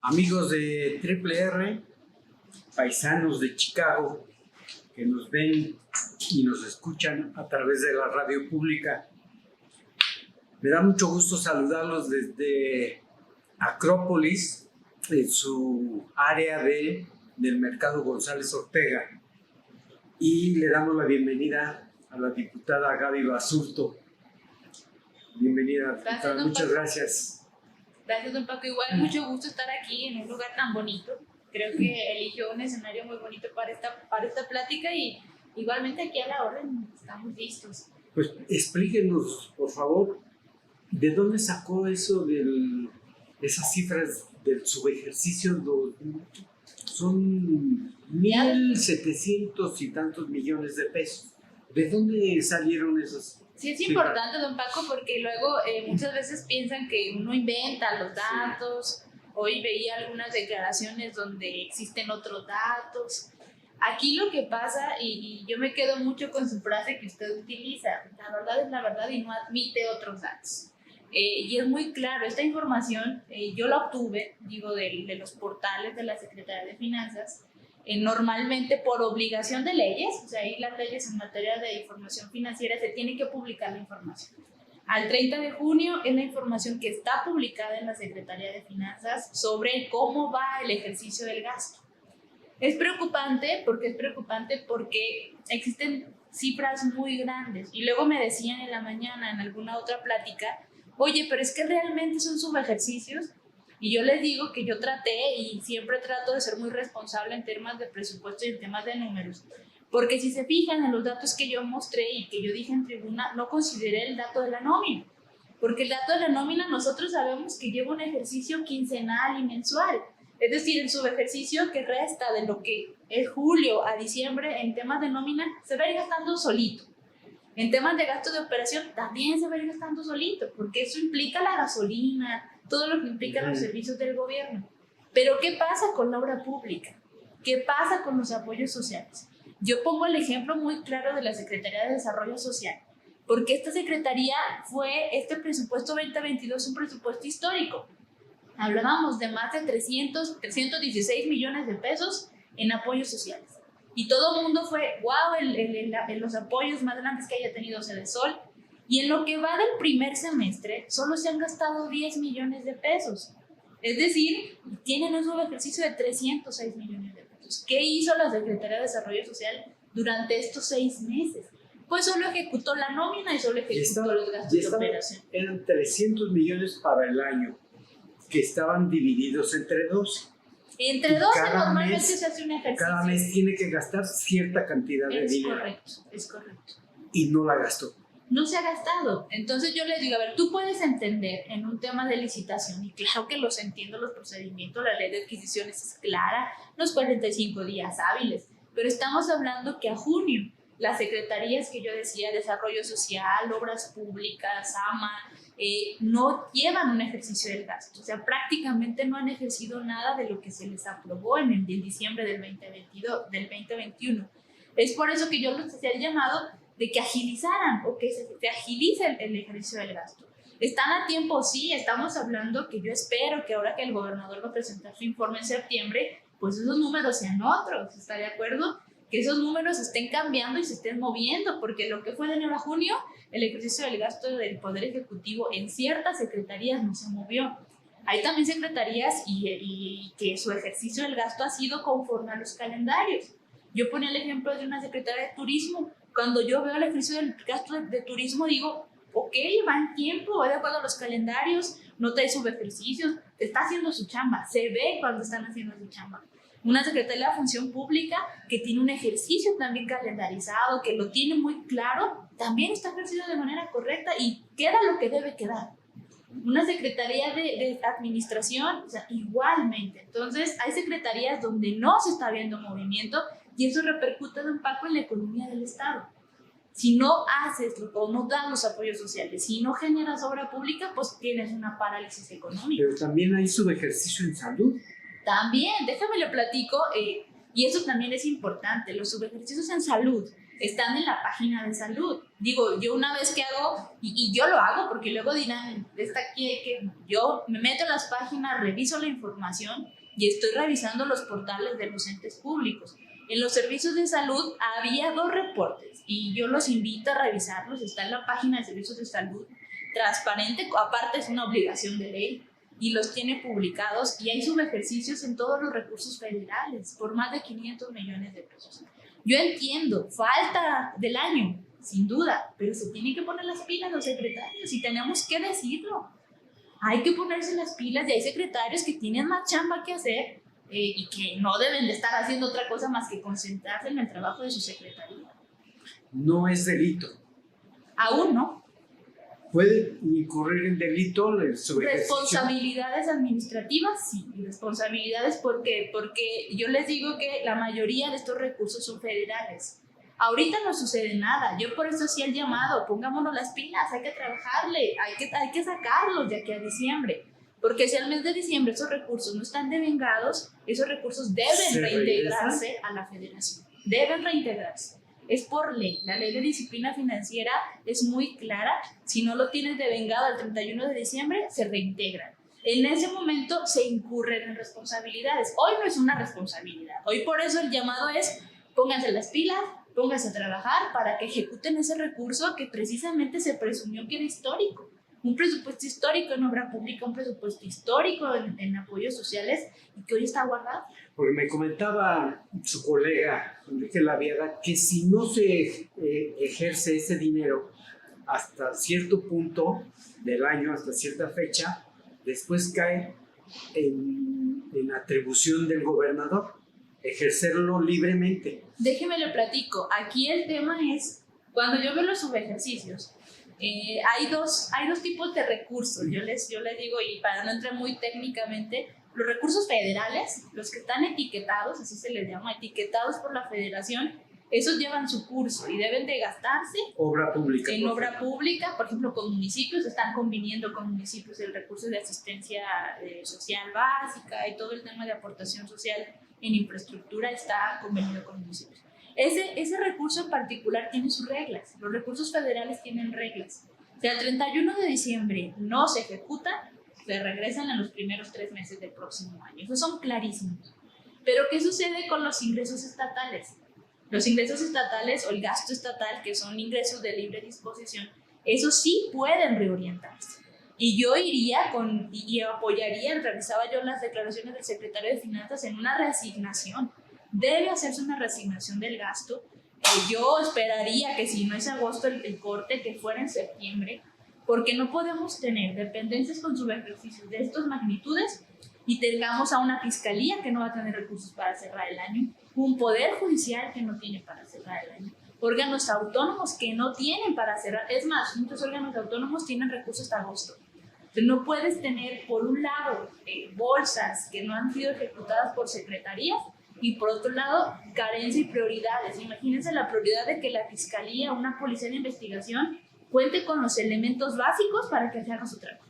Amigos de Triple R, paisanos de Chicago que nos ven y nos escuchan a través de la radio pública, me da mucho gusto saludarlos desde Acrópolis, en su área del Mercado González Ortega, y le damos la bienvenida a la diputada Gaby Basurto. Bienvenida, diputada. Muchas gracias. Gracias, don Paco. Igual, mucho gusto estar aquí en un lugar tan bonito. Creo que eligió un escenario muy bonito para esta plática y igualmente aquí a la orden estamos listos. Pues explíquenos, por favor, ¿de dónde sacó eso esas cifras del subejercicio? Son 1,700 y tantos millones de pesos. ¿De dónde salieron esos? Sí, es importante, don Paco, porque luego muchas veces piensan que uno inventa los datos. Sí. Hoy veía algunas declaraciones donde existen otros datos. Aquí lo que pasa, y yo me quedo mucho con su frase que usted utiliza, la verdad es la verdad y no admite otros datos. Y es muy claro, esta información yo la obtuve, de los portales de la Secretaría de Finanzas, normalmente por obligación de leyes, o sea, ahí las leyes en materia de información financiera se tiene que publicar la información. Al 30 de junio es la información que está publicada en la Secretaría de Finanzas sobre cómo va el ejercicio del gasto. Es preocupante porque existen cifras muy grandes y luego me decían en la mañana en alguna otra plática, oye, pero es que realmente son subejercicios. Y yo les digo que yo traté y siempre trato de ser muy responsable en temas de presupuesto y en temas de números. Porque si se fijan en los datos que yo mostré y que yo dije en tribuna, no consideré el dato de la nómina. Porque el dato de la nómina nosotros sabemos que lleva un ejercicio quincenal y mensual. Es decir, el subejercicio que resta de lo que es julio a diciembre en temas de nómina se va a ir gastando solito. En temas de gasto de operación también se va a ir gastando solito, porque eso implica la gasolina, todo lo que implica los servicios del gobierno. Pero ¿qué pasa con la obra pública? ¿Qué pasa con los apoyos sociales? Yo pongo el ejemplo muy claro de la Secretaría de Desarrollo Social, porque esta secretaría este presupuesto 2022 un presupuesto histórico. Hablábamos de más de 316 millones de pesos en apoyos sociales. Y todo el mundo fue, wow, los apoyos más grandes que haya tenido Cedesol. Y en lo que va del primer semestre, solo se han gastado 10 millones de pesos. Es decir, tienen un subejercicio de 306 millones de pesos. ¿Qué hizo la Secretaría de Desarrollo Social durante estos 6 meses? Pues solo ejecutó la nómina y solo ejecutó los gastos de operación. Eran 300 millones para el año, que estaban divididos entre 12. Entre 12 normalmente se hace un ejercicio. Cada mes tiene que gastar cierta cantidad de dinero. Es correcto. Y no la gastó. No se ha gastado. Entonces yo les digo, a ver, tú puedes entender en un tema de licitación, y claro que los entiendo, los procedimientos, la ley de adquisiciones es clara, los 45 días hábiles, pero estamos hablando que a junio las secretarías que yo decía, Desarrollo Social, Obras Públicas, AMA, no llevan un ejercicio del gasto, o sea, prácticamente no han ejercido nada de lo que se les aprobó en el diciembre del 2021. Es por eso que yo les hacía el llamado de que agilizaran o que se agilice el ejercicio del gasto. ¿Están a tiempo? Sí, estamos hablando que yo espero que ahora que el gobernador va a presentar su informe en septiembre, pues esos números sean otros, ¿está de acuerdo? Que esos números estén cambiando y se estén moviendo, porque lo que fue de enero a junio, el ejercicio del gasto del Poder Ejecutivo en ciertas secretarías no se movió. Hay también secretarías y que su ejercicio del gasto ha sido conforme a los calendarios. Yo ponía el ejemplo de una secretaria de Turismo. Cuando yo veo el ejercicio del gasto de turismo, digo, ok, va en tiempo, va de acuerdo a los calendarios, no trae subejercicios, está haciendo su chamba, se ve cuando están haciendo su chamba. Una secretaria de la Función Pública que tiene un ejercicio también calendarizado, que lo tiene muy claro, también está ejercido de manera correcta y queda lo que debe quedar. Una secretaría de administración, o sea, igualmente. Entonces, hay secretarías donde no se está viendo movimiento y eso repercute de un poco en la economía del Estado. Si no haces o no das los apoyos sociales, si no generas obra pública, pues tienes una parálisis económica. Pero también hay subejercicio en salud. También, déjame le platico, y eso también es importante, los subejercicios en salud. están en la página de salud. Digo, yo una vez que hago, y yo lo hago porque luego dirán, está aquí que yo me meto a las páginas, reviso la información y estoy revisando los portales de los entes públicos. En los servicios de salud había 2 reportes y yo los invito a revisarlos. Está en la página de servicios de salud, transparente, aparte es una obligación de ley, y los tiene publicados, y hay subejercicios en todos los recursos federales por más de 500 millones de pesos. Yo entiendo, falta del año, sin duda, pero se tienen que poner las pilas los secretarios y tenemos que decirlo. Hay que ponerse las pilas y hay secretarios que tienen más chamba que hacer y que no deben de estar haciendo otra cosa más que concentrarse en el trabajo de su secretaría. No es delito. Aún no. ¿Puede incurrir en delito el subejercicio? Responsabilidades administrativas, sí. Y responsabilidades porque yo les digo que la mayoría de estos recursos son federales. Ahorita no sucede nada. Yo por eso hacía el llamado, pongámonos las pilas, hay que trabajarle, hay que sacarlos de aquí a diciembre. Porque si al mes de diciembre esos recursos no están devengados, esos recursos deben reintegrarse a la federación. Deben reintegrarse. Es por ley. La ley de disciplina financiera es muy clara. Si no lo tienes devengado al 31 de diciembre, se reintegran. En ese momento se incurren en responsabilidades. Hoy no es una responsabilidad. Hoy por eso el llamado es pónganse las pilas, pónganse a trabajar para que ejecuten ese recurso que precisamente se presumió que era histórico. Un presupuesto histórico en obra pública, un presupuesto histórico en apoyos sociales y que hoy está guardado. Porque me comentaba su colega Enrique Laviada que si no se ejerce ese dinero hasta cierto punto del año, hasta cierta fecha, después cae en atribución del gobernador ejercerlo libremente. Déjeme le platico. Aquí el tema es, cuando yo veo los subejercicios, hay dos tipos de recursos. Yo les digo, y para no entrar muy técnicamente, los recursos federales, los que están etiquetados, así se les llama, etiquetados por la federación, esos llevan su curso y deben de gastarse obra pública, en obra pública. Por ejemplo, con municipios, están conviniendo con municipios el recurso de asistencia social básica y todo el tema de aportación social en infraestructura está convenido con municipios. Ese recurso en particular tiene sus reglas. Los recursos federales tienen reglas. Si al 31 de diciembre no se ejecuta, se regresan en los primeros 3 meses del próximo año. Esos son clarísimos. Pero ¿qué sucede con los ingresos estatales? Los ingresos estatales o el gasto estatal, que son ingresos de libre disposición, esos sí pueden reorientarse. Y yo iría y apoyaría, realizaba yo las declaraciones del secretario de Finanzas en una reasignación. Debe hacerse una reasignación del gasto. Yo esperaría que si no es agosto el corte, que fuera en septiembre, porque no podemos tener dependencias con subejercicios de estas magnitudes y tengamos a una fiscalía que no va a tener recursos para cerrar el año, un poder judicial que no tiene para cerrar el año, órganos autónomos que no tienen para cerrar. Es más, muchos órganos autónomos tienen recursos hasta agosto. Entonces, no puedes tener, por un lado, bolsas que no han sido ejecutadas por secretarías y, por otro lado, carencia y prioridades. Imagínense la prioridad de que la fiscalía, una policía de investigación, cuente con los elementos básicos para que se haga su trabajo.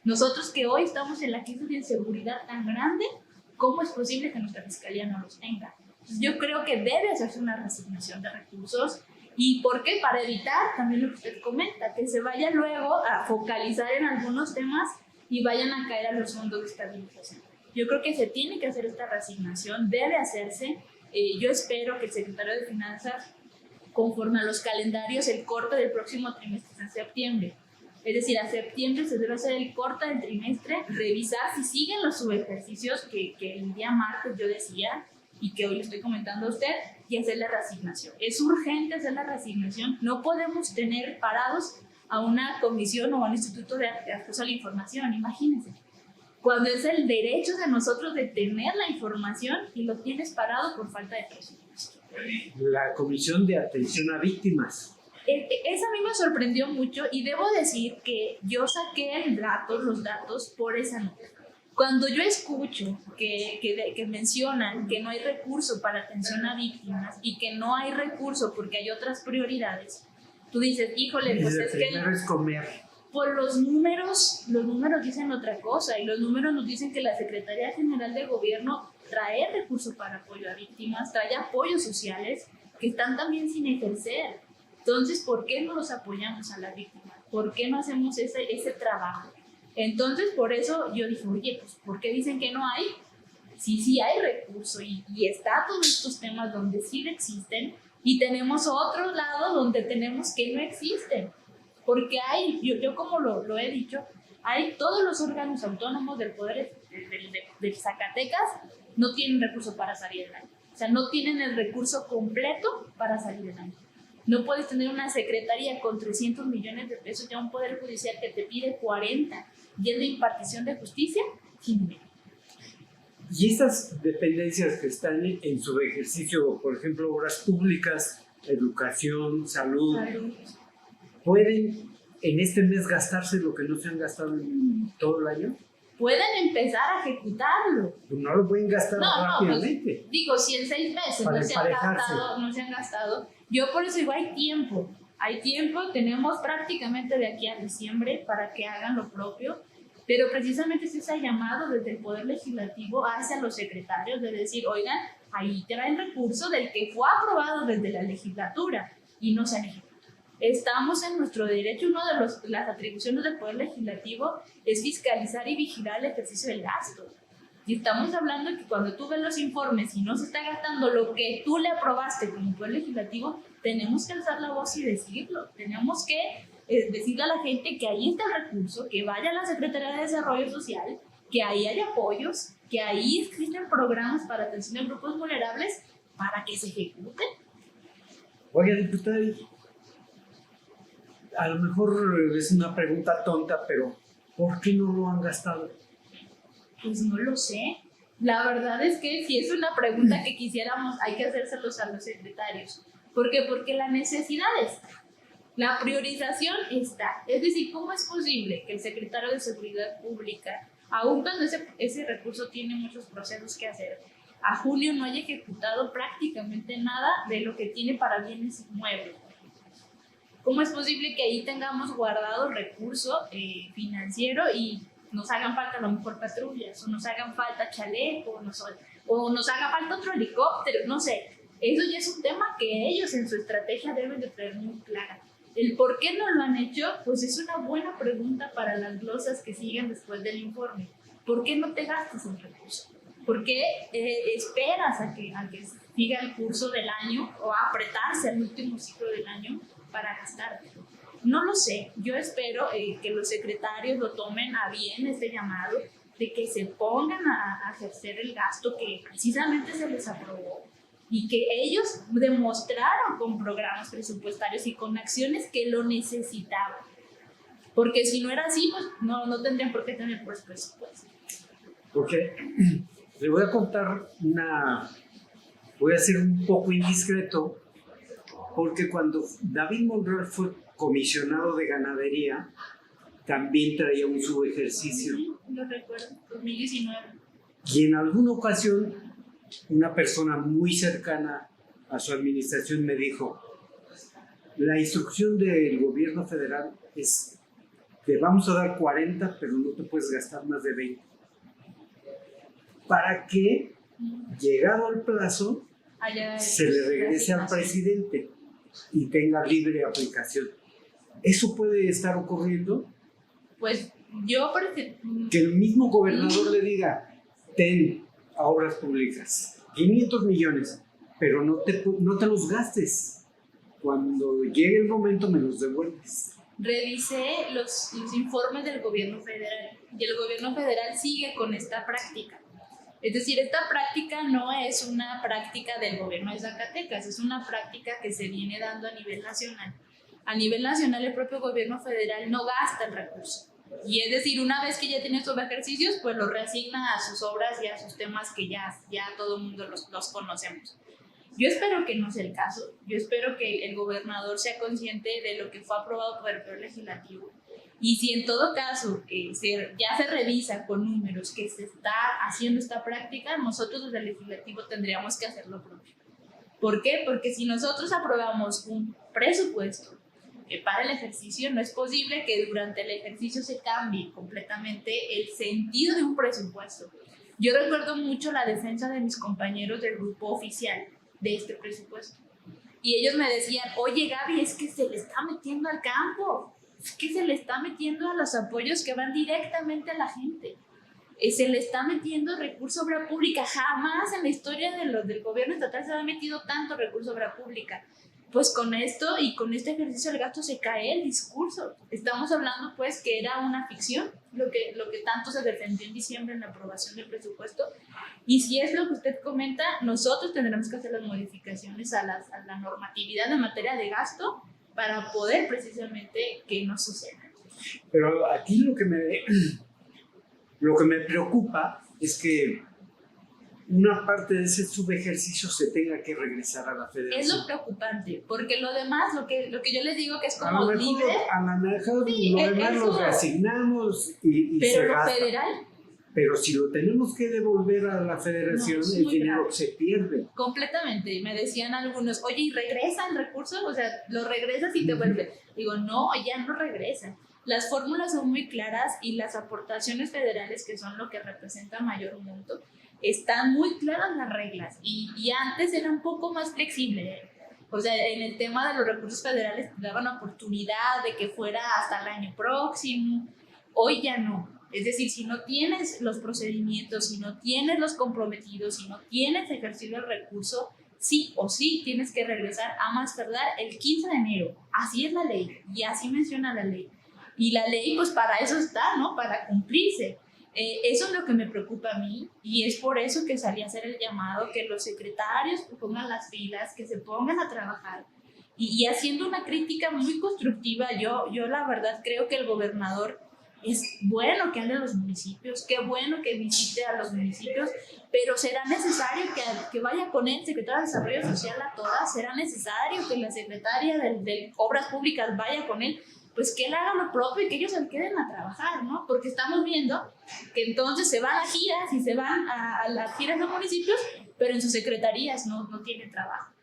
Nosotros que hoy estamos en la crisis de inseguridad tan grande, ¿cómo es posible que nuestra fiscalía no los tenga? Entonces, yo creo que debe hacerse una reasignación de recursos. ¿Y por qué? Para evitar también lo que usted comenta, que se vaya luego a focalizar en algunos temas y vayan a caer a los fondos de estabilización. Yo creo que se tiene que hacer esta reasignación, debe hacerse. Yo espero que el secretario de Finanzas, conforme a los calendarios, el corte del próximo trimestre es en septiembre. Es decir, a septiembre se debe hacer el corte del trimestre, revisar si siguen los subejercicios que el día martes yo decía y que hoy le estoy comentando a usted, y hacer la reasignación. Es urgente hacer la reasignación. No podemos tener parados a una comisión o a un instituto de acceso a la información, imagínense. Cuando es el derecho de nosotros de tener la información y lo tienes parado por falta de presupuesto. La Comisión de Atención a Víctimas. Esa a mí me sorprendió mucho y debo decir que yo saqué los datos por esa nota. Cuando yo escucho que mencionan que no hay recurso para atención a víctimas y que no hay recurso porque hay otras prioridades, tú dices, híjole, pues es que... es comer. Por los números dicen otra cosa y los números nos dicen que la Secretaría General de Gobierno trae recursos para apoyo a víctimas, trae apoyos sociales que están también sin ejercer. Entonces, ¿por qué no los apoyamos a la víctima? ¿Por qué no hacemos ese trabajo? Entonces, por eso yo dije, oye, pues, ¿por qué dicen que no hay? Sí hay recurso y está todos estos temas donde sí existen y tenemos otro lado donde tenemos que no existen. Porque hay, yo como lo he dicho, hay todos los órganos autónomos del poder de Zacatecas no tienen recurso para salir adelante. O sea, no tienen el recurso completo para salir adelante. No puedes tener una secretaría con 300 millones de pesos, ya un poder judicial que te pide 40, y es de impartición de justicia, sin dinero. Y estas dependencias que están en su ejercicio, por ejemplo, obras públicas, educación, salud, ¿pueden en este mes gastarse lo que no se han gastado en todo el año? Pueden empezar a ejecutarlo. No lo pueden gastar rápidamente. Pues, digo, si en 6 meses no se han gastado, yo por eso digo, hay tiempo, tenemos prácticamente de aquí a diciembre para que hagan lo propio, pero precisamente es ese llamado desde el Poder Legislativo hacia los secretarios de decir, oigan, ahí te va el recurso del que fue aprobado desde la legislatura y no se han ejecutado. Estamos en nuestro derecho, una de las atribuciones del Poder Legislativo es fiscalizar y vigilar el ejercicio del gasto. Y estamos hablando de que cuando tú ves los informes y no se está gastando lo que tú le aprobaste como Poder Legislativo, tenemos que alzar la voz y decirlo. Tenemos que decirle a la gente que ahí está el recurso, que vaya a la Secretaría de Desarrollo Social, que ahí hay apoyos, que ahí existen programas para atención a grupos vulnerables para que se ejecuten. Oiga, diputada, a lo mejor es una pregunta tonta, pero ¿por qué no lo han gastado? Pues no lo sé. La verdad es que si es una pregunta que quisiéramos, hay que hacérselos a los secretarios. ¿Por qué? Porque la necesidad está. La priorización está. Es decir, ¿cómo es posible que el secretario de Seguridad Pública, aun cuando ese recurso tiene muchos procesos que hacer, a junio no haya ejecutado prácticamente nada de lo que tiene para bienes inmuebles? ¿Cómo es posible que ahí tengamos guardado el recurso financiero y nos hagan falta a lo mejor patrullas, o nos hagan falta chalecos, o nos haga falta otro helicóptero? No sé. Eso ya es un tema que ellos en su estrategia deben de tener muy clara. El por qué no lo han hecho, pues es una buena pregunta para las glosas que siguen después del informe. ¿Por qué no te gastas el recurso? ¿Por qué esperas a que siga el curso del año o a apretarse al último ciclo del año para gastarte? No lo sé. Yo espero que los secretarios lo tomen a bien este llamado, de que se pongan a ejercer el gasto que precisamente se les aprobó y que ellos demostraron con programas presupuestarios y con acciones que lo necesitaban. Porque si no era así, pues no tendrían por qué tener presupuesto. Porque le voy a contar voy a ser un poco indiscreto, porque cuando David Monreal fue comisionado de ganadería, también traía un subejercicio. Lo recuerdo, 2019. Y en alguna ocasión, una persona muy cercana a su administración me dijo, la instrucción del gobierno federal es, te vamos a dar 40, pero no te puedes gastar más de 20. Para que, llegado el plazo, se le regrese al presidente y tenga libre aplicación. ¿Eso puede estar ocurriendo? Pues yo que el mismo gobernador le diga, ten a obras públicas 500 millones, pero no te los gastes. Cuando llegue el momento me los devuelves. Revisé los informes del gobierno federal y el gobierno federal sigue con esta práctica. Es decir, esta práctica no es una práctica del gobierno de Zacatecas, es una práctica que se viene dando a nivel nacional. A nivel nacional, el propio gobierno federal no gasta el recurso. Y es decir, una vez que ya tiene estos ejercicios, pues lo reasigna a sus obras y a sus temas que ya todo el mundo los conocemos. Yo espero que no sea el caso. Yo espero que el gobernador sea consciente de lo que fue aprobado por el Poder Legislativo. Y si en todo caso ya se revisa con números que se está haciendo esta práctica, nosotros desde el Legislativo tendríamos que hacer lo propio. ¿Por qué? Porque si nosotros aprobamos un presupuesto para el ejercicio, no es posible que durante el ejercicio se cambie completamente el sentido de un presupuesto. Yo recuerdo mucho la defensa de mis compañeros del grupo oficial de este presupuesto. Y ellos me decían, oye Gaby, es que se le está metiendo al campo, es que se le está metiendo a los apoyos que van directamente a la gente. Se le está metiendo recurso a obra pública. Jamás en la historia del gobierno estatal se ha metido tanto recurso a obra pública. Pues con esto y con este ejercicio del gasto se cae el discurso. Estamos hablando pues que era una ficción, lo que tanto se defendió en diciembre en la aprobación del presupuesto. Y si es lo que usted comenta, nosotros tendremos que hacer las modificaciones a la normatividad en materia de gasto para poder precisamente que no suceda. Pero aquí lo que me preocupa es que una parte de ese subejercicio se tenga que regresar a la federación. Es lo preocupante, porque lo demás, lo que yo les digo que es A como lo mejor, libre. a lo mejor Sí, lo demás eso, lo reasignamos y pero se lo gasta. federal, Pero si lo tenemos que devolver a la federación, No, es el muy dinero grave. se pierde. completamente. Me decían algunos, oye, ¿y regresa el recurso? O sea, lo regresas y te vuelve. Digo, no, ya no regresa. Las fórmulas son muy claras y las aportaciones federales, que son lo que representa mayor monto, están muy claras las reglas. Y antes era un poco más flexible. O sea, en el tema de los recursos federales te daban oportunidad de que fuera hasta el año próximo. Hoy ya no. Es decir, si no tienes los procedimientos, si no tienes los comprometidos, si no tienes ejercido el recurso, sí o sí tienes que regresar a más tardar el 15 de enero. Así es la ley y así menciona la ley. Y la ley, pues para eso está, ¿no? Para cumplirse. Eso es lo que me preocupa a mí y es por eso que salí a hacer el llamado, que los secretarios pongan las pilas, que se pongan a trabajar. Y haciendo una crítica muy constructiva, yo la verdad creo que el gobernador es bueno que hable a los municipios, qué bueno que visite a los municipios, pero será necesario que vaya con el secretario de Desarrollo Social a todas, será necesario que la secretaria de Obras Públicas vaya con él, pues que él haga lo propio y que ellos se queden a trabajar, ¿no? Porque estamos viendo que entonces se van a giras y se van a las giras de municipios, pero en sus secretarías no tienen trabajo.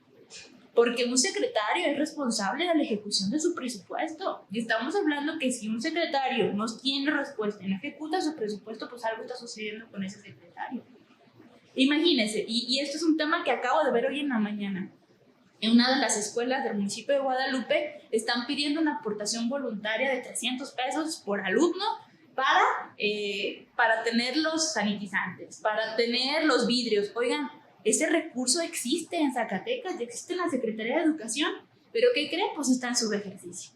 Porque un secretario es responsable de la ejecución de su presupuesto. Y estamos hablando que si un secretario no tiene respuesta y no ejecuta su presupuesto, pues algo está sucediendo con ese secretario. Imagínense, y esto es un tema que acabo de ver hoy en la mañana. En una de las escuelas del municipio de Guadalupe están pidiendo una aportación voluntaria de 300 pesos por alumno para tener los sanitizantes, para tener los vidrios. Oigan, ese recurso existe en Zacatecas, existe en la Secretaría de Educación, pero ¿qué creen? Pues está en subejercicio.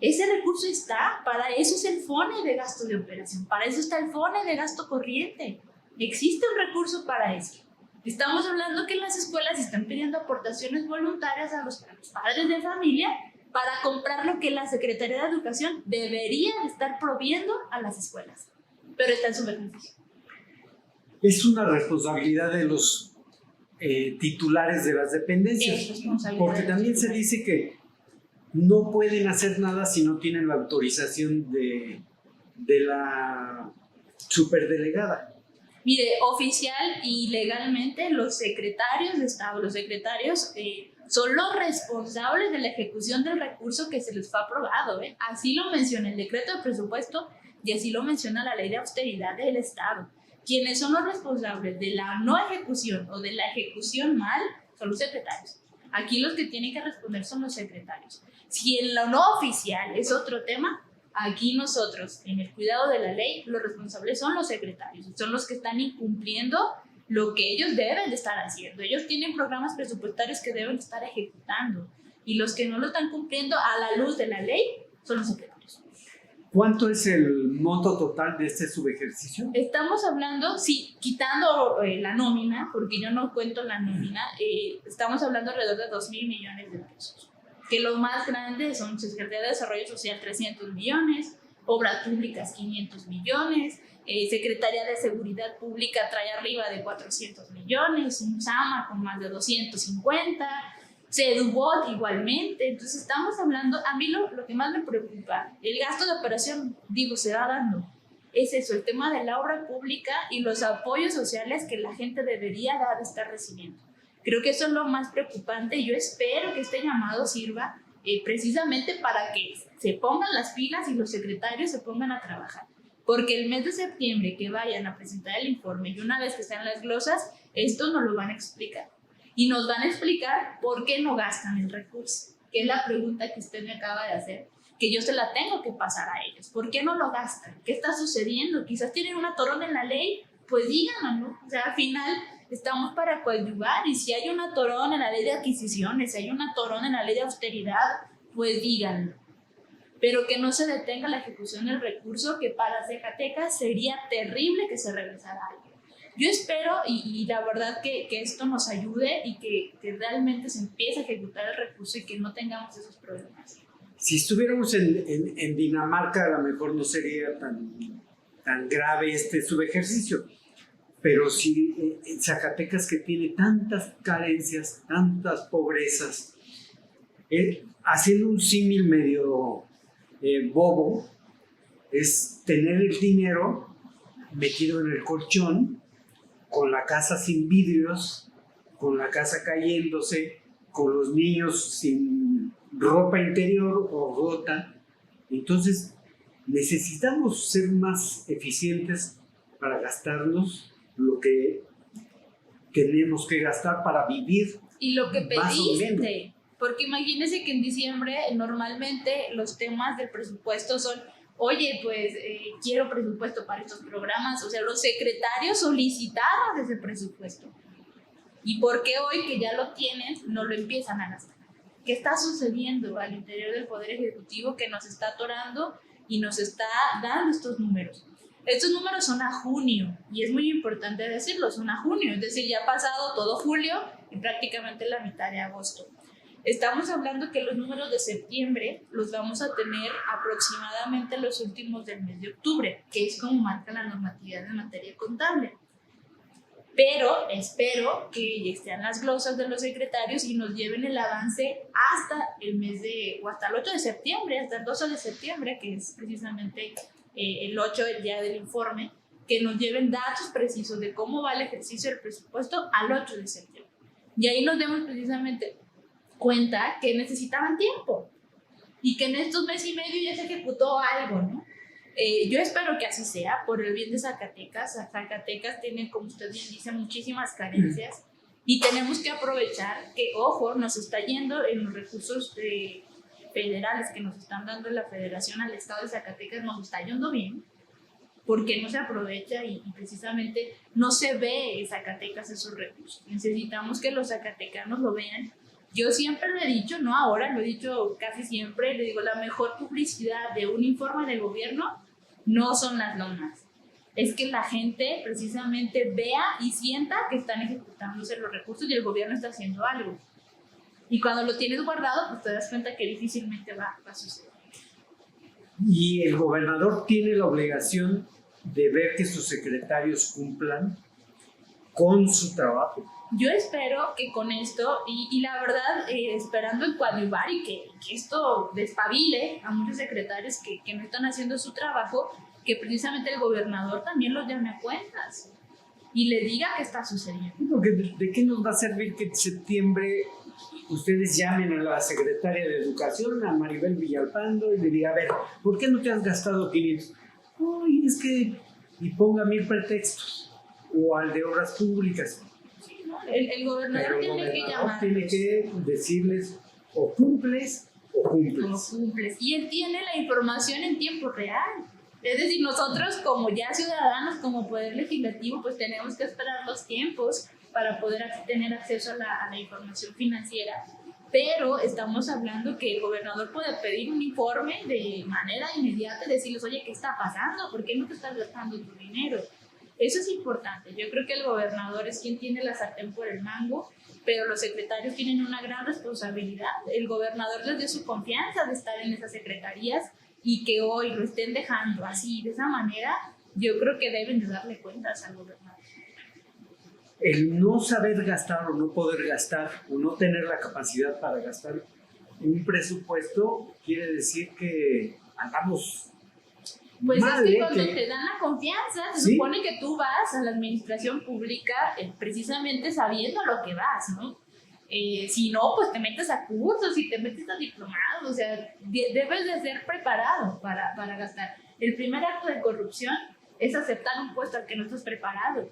Ese recurso está, para eso es el FONE de gasto de operación, para eso está el FONE de gasto corriente. Existe un recurso para eso. Estamos hablando que en las escuelas están pidiendo aportaciones voluntarias a los padres de familia para comprar lo que la Secretaría de Educación debería estar proviendo a las escuelas, pero está en subejercicio. Es una responsabilidad de los titulares de las dependencias, porque también se dice que no pueden hacer nada si no tienen la autorización de la superdelegada. Mire, oficial y legalmente los secretarios de Estado, los secretarios son los responsables de la ejecución del recurso que se les fue aprobado. Así lo menciona el decreto de presupuesto y así lo menciona la ley de austeridad del Estado. Quienes son los responsables de la no ejecución o de la ejecución mal son los secretarios. Aquí los que tienen que responder son los secretarios. Si en lo no oficial es otro tema, aquí nosotros, en el cuidado de la ley, los responsables son los secretarios. Son los que están incumpliendo lo que ellos deben de estar haciendo. Ellos tienen programas presupuestarios que deben estar ejecutando. Y los que no lo están cumpliendo a la luz de la ley son los secretarios. ¿Cuánto es el monto total de este subejercicio? Estamos hablando, sí, quitando la nómina, porque yo no cuento la nómina, estamos hablando alrededor de 2,000 millones de pesos. Que los más grandes son Secretaría de Desarrollo Social 300 millones, Obras Públicas 500 millones, Secretaría de Seguridad Pública trae arriba de 400 millones, UNSAMA con más de 250, CEDUBOT igualmente. Entonces estamos hablando, a mí lo que más me preocupa, el gasto de operación, se va dando, es eso, el tema de la obra pública y los apoyos sociales que la gente debería de estar recibiendo. Creo que eso es lo más preocupante y yo espero que este llamado sirva precisamente para que se pongan las pilas y los secretarios se pongan a trabajar. Porque el mes de septiembre que vayan a presentar el informe y una vez que estén las glosas, esto nos lo van a explicar. y nos van a explicar por qué no gastan el recurso, que es la pregunta que usted me acaba de hacer, que yo se la tengo que pasar a ellos. ¿Por qué no lo gastan? ¿Qué está sucediendo? Quizás tienen una atorón en la ley, pues díganlo, ¿no? O sea, al final estamos para coadyuvar, y si hay una atorón en la ley de adquisiciones, si hay una atorón en la ley de austeridad, pues díganlo. Pero que no se detenga la ejecución del recurso, que para Zacatecas sería terrible que se regresara algo. Yo espero, y la verdad que esto nos ayude y que realmente se empiece a ejecutar el recurso y que no tengamos esos problemas. Si estuviéramos en Dinamarca, a lo mejor no sería tan grave este subejercicio. Pero si en Zacatecas, que tiene tantas carencias, tantas pobrezas, haciendo un símil medio bobo, es tener el dinero metido en el colchón, con la casa sin vidrios, con la casa cayéndose, con los niños sin ropa interior o rota. Entonces necesitamos ser más eficientes para gastarnos lo que tenemos que gastar para vivir. Y lo que pediste, porque imagínense que en diciembre normalmente los temas del presupuesto son: oye, pues quiero presupuesto para estos programas. O sea, los secretarios solicitaron ese presupuesto. ¿Y por qué hoy, que ya lo tienen, no lo empiezan a gastar? ¿Qué está sucediendo al interior del Poder Ejecutivo que nos está atorando y nos está dando estos números? Estos números son a junio, y es muy importante decirlo, son a junio, es decir, ya ha pasado todo julio y prácticamente la mitad de agosto. Estamos hablando que los números de septiembre los vamos a tener aproximadamente los últimos del mes de octubre, que es como marca la normatividad en materia contable. Pero espero que estén las glosas de los secretarios y nos lleven el avance hasta hasta el 8 de septiembre, hasta el 12 de septiembre, que es precisamente el 8, el día del informe, que nos lleven datos precisos de cómo va el ejercicio del presupuesto al 8 de septiembre. Y ahí nos demos precisamente cuenta que necesitaban tiempo y que en estos meses y medio ya se ejecutó algo, ¿no? Yo espero que así sea, por el bien de Zacatecas. Zacatecas tiene, como usted bien dice, muchísimas carencias, y tenemos que aprovechar que, ojo, nos está yendo en los recursos federales que nos están dando la Federación al Estado de Zacatecas, nos está yendo bien, porque no se aprovecha y precisamente no se ve en Zacatecas esos recursos. Necesitamos que los zacatecanos lo vean. Yo siempre lo he dicho, no ahora, lo he dicho casi siempre, le digo, la mejor publicidad de un informe de gobierno no son las lonas, es que la gente precisamente vea y sienta que están ejecutándose los recursos y el gobierno está haciendo algo. Y cuando lo tienes guardado, pues te das cuenta que difícilmente va a suceder. Y el gobernador tiene la obligación de ver que sus secretarios cumplan con su trabajo. Yo espero que con esto, y la verdad, esperando en coadyuvar y que esto despabile a muchos secretarios que no están haciendo su trabajo, que precisamente el gobernador también los llame a cuentas y le diga qué está sucediendo. ¿De qué nos va a servir que en septiembre ustedes llamen a la secretaria de Educación, a Maribel Villalpando, y le diga: a ver, ¿por qué no te has gastado 500? Ay, es que... y ponga 1000 pretextos, o al de Obras Públicas. El gobernador tiene que llamarlos. Tiene que decirles: o cumples o cumples. O cumples. Y él tiene la información en tiempo real. Es decir, nosotros como ya ciudadanos, como poder legislativo, pues tenemos que esperar los tiempos para poder tener acceso a la información financiera. Pero estamos hablando que el gobernador puede pedir un informe de manera inmediata y decirles: oye, ¿qué está pasando? ¿Por qué no te estás gastando tu dinero? Eso es importante. Yo creo que el gobernador es quien tiene la sartén por el mango, pero los secretarios tienen una gran responsabilidad. El gobernador les dio su confianza de estar en esas secretarías, y que hoy lo estén dejando así, de esa manera, yo creo que deben de darle cuentas al gobernador. El no saber gastar o no poder gastar o no tener la capacidad para gastar un presupuesto quiere decir que andamos pues mal, es que cuando te dan la confianza, se supone que tú vas a la administración pública precisamente sabiendo lo que vas, ¿no? Si no, pues te metes a cursos y te metes a diplomados, o sea, debes de ser preparado para gastar. El primer acto de corrupción es aceptar un puesto al que no estás preparado.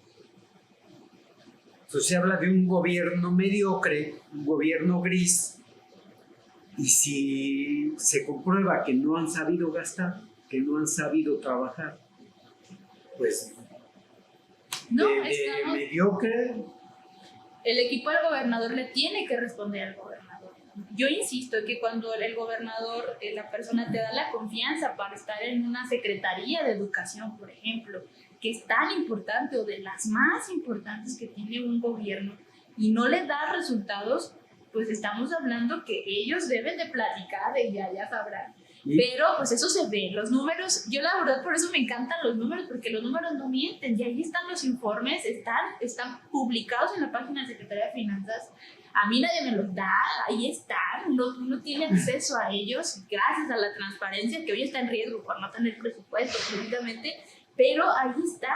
Entonces se habla de un gobierno mediocre, un gobierno gris, y si se comprueba que no han sabido gastar, que no han sabido trabajar, pues No, de mediocre. el equipo del gobernador le tiene que responder al gobernador. Yo insisto que cuando el gobernador, la persona te da la confianza para estar en una secretaría de educación, por ejemplo, que es tan importante o de las más importantes que tiene un gobierno, y no le da resultados, pues estamos hablando que ellos deben de platicar y ya sabrán. Pero pues eso se ve, los números, yo la verdad por eso me encantan los números, porque los números no mienten, y ahí están los informes, están publicados en la página de Secretaría de Finanzas. A mí nadie me los da, ahí están, uno tiene acceso a ellos gracias a la transparencia, que hoy está en riesgo por no tener presupuesto precisamente, pero ahí está.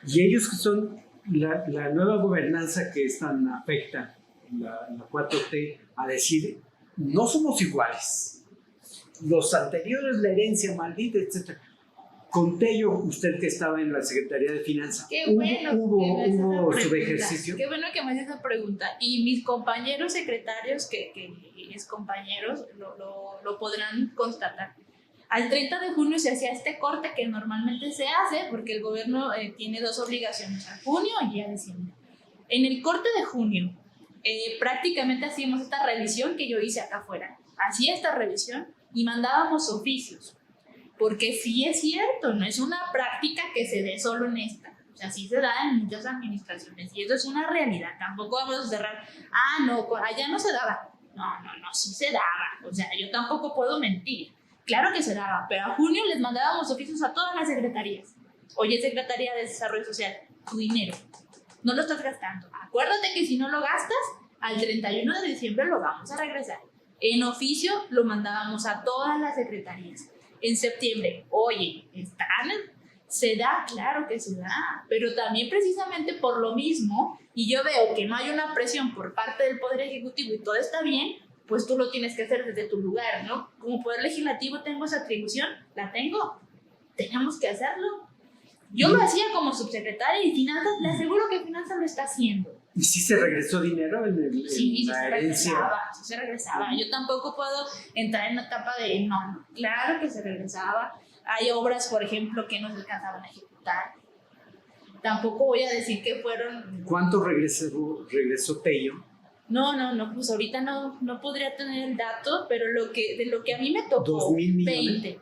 Y ellos que son la nueva gobernanza que es tan afecta, la 4T, a decir, no somos iguales. Los anteriores, la herencia maldita, etc. Con Tello, usted que estaba en la Secretaría de Finanzas, ¿hubo subejercicio? Qué bueno que me haces esa pregunta. Y mis compañeros secretarios, que mis compañeros lo podrán constatar. Al 30 de junio se hacía este corte que normalmente se hace porque el gobierno tiene dos obligaciones, a junio y a diciembre. En el corte de junio, prácticamente hacíamos esta revisión que yo hice acá afuera. Hacía esta revisión y mandábamos oficios. Porque sí es cierto, no es una práctica que se dé solo en esta. O sea, sí se da en muchas administraciones y eso es una realidad. Tampoco vamos a cerrar, no, allá no se daba. No, sí se daba. O sea, yo tampoco puedo mentir. Claro que se daba, pero a junio les mandábamos oficios a todas las secretarías. Oye, Secretaría de Desarrollo Social, tu dinero, no lo estás gastando. Acuérdate que si no lo gastas, al 31 de diciembre lo vamos a regresar. En oficio lo mandábamos a todas las secretarías. En septiembre, oye, se da, claro que se da, pero también precisamente por lo mismo, y yo veo que no hay una presión por parte del Poder Ejecutivo y todo está bien, pues tú lo tienes que hacer desde tu lugar, ¿no? Como Poder Legislativo tengo esa atribución, la tengo, tenemos que hacerlo. Yo lo hacía como subsecretaria y Finanzas, le aseguro que Finanzas lo está haciendo. ¿Y si se regresó dinero en la herencia? Sí se regresaba. Yo tampoco puedo entrar en una etapa de no, claro que se regresaba. Hay obras, por ejemplo, que no se alcanzaban a ejecutar. Tampoco voy a decir que fueron... ¿Cuánto regresó Tello? No, pues ahorita no podría tener el dato, pero de lo que a mí me tocó, 2,000 millones. 20.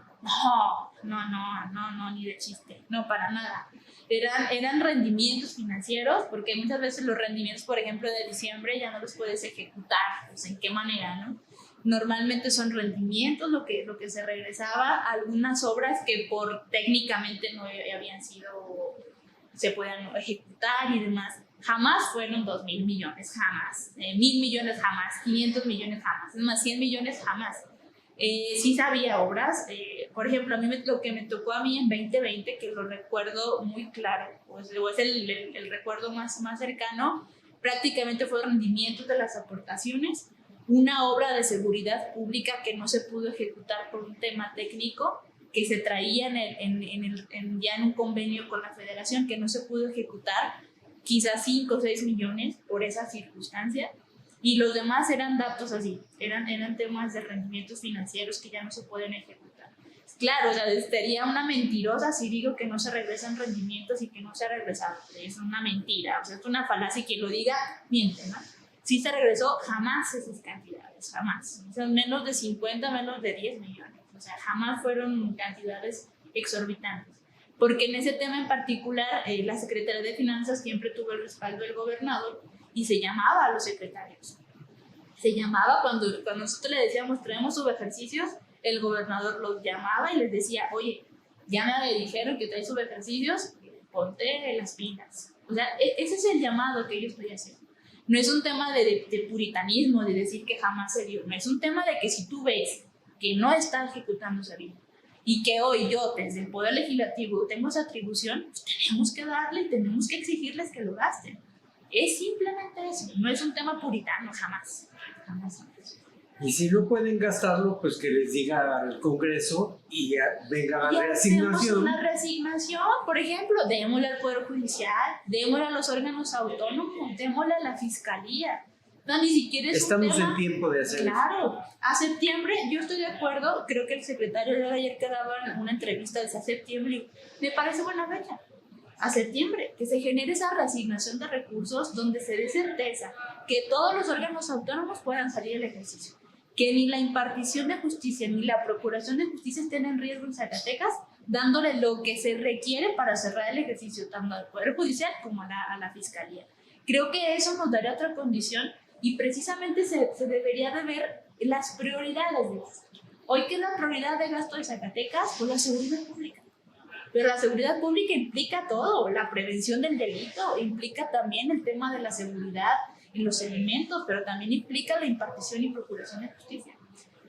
No, ni de chiste, no, para nada. Eran rendimientos financieros, porque muchas veces los rendimientos, por ejemplo, de diciembre ya no los puedes ejecutar, pues en qué manera, ¿no? Normalmente son rendimientos lo que se regresaba, algunas obras que técnicamente no habían se puedan ejecutar y demás. Jamás fueron 2,000 millones, jamás. 1,000 millones jamás, 500 millones jamás, es más, 100 millones jamás. Sí sabía obras, por ejemplo, lo que me tocó a mí en 2020, que lo recuerdo muy claro, pues es el recuerdo más cercano, prácticamente fue rendimientos de las aportaciones, una obra de seguridad pública que no se pudo ejecutar por un tema técnico, que se traía ya en un convenio con la federación, que no se pudo ejecutar, quizás 5 o 6 millones por esa circunstancia. Y los demás eran datos así, eran temas de rendimientos financieros que ya no se pueden ejecutar. Claro, o sea, sería una mentirosa si digo que no se regresan rendimientos y que no se ha regresado. Es una mentira, o sea, es una falacia, y quien lo diga miente, ¿no? Sí se regresó, jamás esas cantidades, jamás. O sea, menos de 50, menos de 10 millones. O sea, jamás fueron cantidades exorbitantes. Porque en ese tema en particular, la Secretaría de Finanzas siempre tuvo el respaldo del gobernador y se llamaba a los secretarios. Se llamaba cuando nosotros le decíamos traemos subejercicios, el gobernador los llamaba y les decía, oye, ya me dijeron que traes subejercicios, ponte las pilas. O sea, ese es el llamado que yo estoy haciendo. No es un tema de puritanismo, de decir que jamás se dio. No es un tema de que si tú ves que no está ejecutándose bien y que hoy yo desde el Poder Legislativo tengo esa atribución, pues tenemos que darle y tenemos que exigirles que lo gasten. Es simplemente eso, no es un tema puritano, jamás. Y si no pueden gastarlo, pues que les diga al Congreso y venga la Y hacemos reasignación. una reasignación, por ejemplo, démosle al Poder Judicial, démosle a los órganos autónomos, démosle a la Fiscalía. No, ni siquiera es Estamos un tema. en tiempo de hacer Claro, a septiembre yo estoy de acuerdo, creo que el secretario de ayer que daba una entrevista desde septiembre, me parece buena fecha. A septiembre, que se genere esa reasignación de recursos donde se dé certeza que todos los órganos autónomos puedan salir del ejercicio, que ni la impartición de justicia ni la procuración de justicia estén en riesgo en Zacatecas, dándole lo que se requiere para cerrar el ejercicio tanto al Poder Judicial como a la Fiscalía. Creo que eso nos daría otra condición y precisamente se debería de ver las prioridades de gasto. Hoy, ¿qué es la prioridad de gasto de Zacatecas? Pues la seguridad pública. Pero la seguridad pública implica todo, la prevención del delito, implica también el tema de la seguridad y los elementos, pero también implica la impartición y procuración de justicia.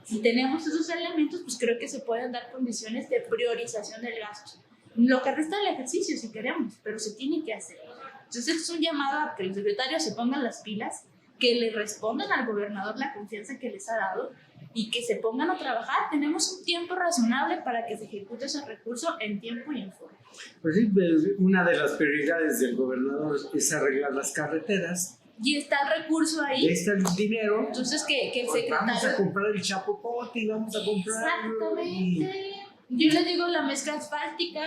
Si tenemos esos elementos, pues creo que se pueden dar condiciones de priorización del gasto. Lo que resta del ejercicio, si queremos, pero se tiene que hacer. Entonces, esto es un llamado a que los secretarios se pongan las pilas, que le respondan al gobernador la confianza que les ha dado y que se pongan a trabajar. Tenemos un tiempo razonable para que se ejecute ese recurso en tiempo y en forma. Pues sí, pues, una de las prioridades del gobernador es arreglar las carreteras. Y está el recurso ahí. Ahí está el dinero. Entonces, que el secretario... Vamos a comprar el chapopote y vamos a comprar... Exactamente. Yo le digo la mezcla asfáltica.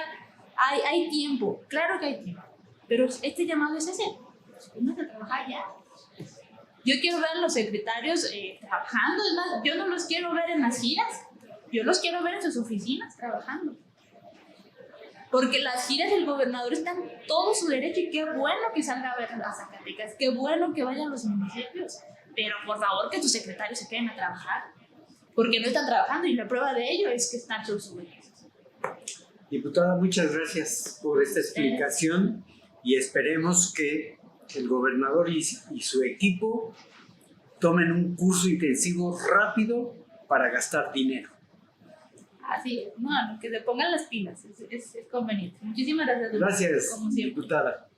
Hay tiempo, claro que hay tiempo. Pero este llamado es ese. Vamos a trabajar ya. Yo quiero ver a los secretarios trabajando. Es más, yo no los quiero ver en las giras. Yo los quiero ver en sus oficinas trabajando. Porque las giras del gobernador están en todo su derecho y qué bueno que salga a ver a Zacatecas, qué bueno que vayan a los municipios. Pero por favor que tus secretarios se queden a trabajar. Porque no están trabajando y la prueba de ello es que están sus beneficios. Diputada, muchas gracias por esta explicación y esperemos que el gobernador y su equipo tomen un curso intensivo rápido para gastar dinero. Así es, no, que se pongan las pilas, es conveniente. Muchísimas gracias. Gracias, como siempre. diputada.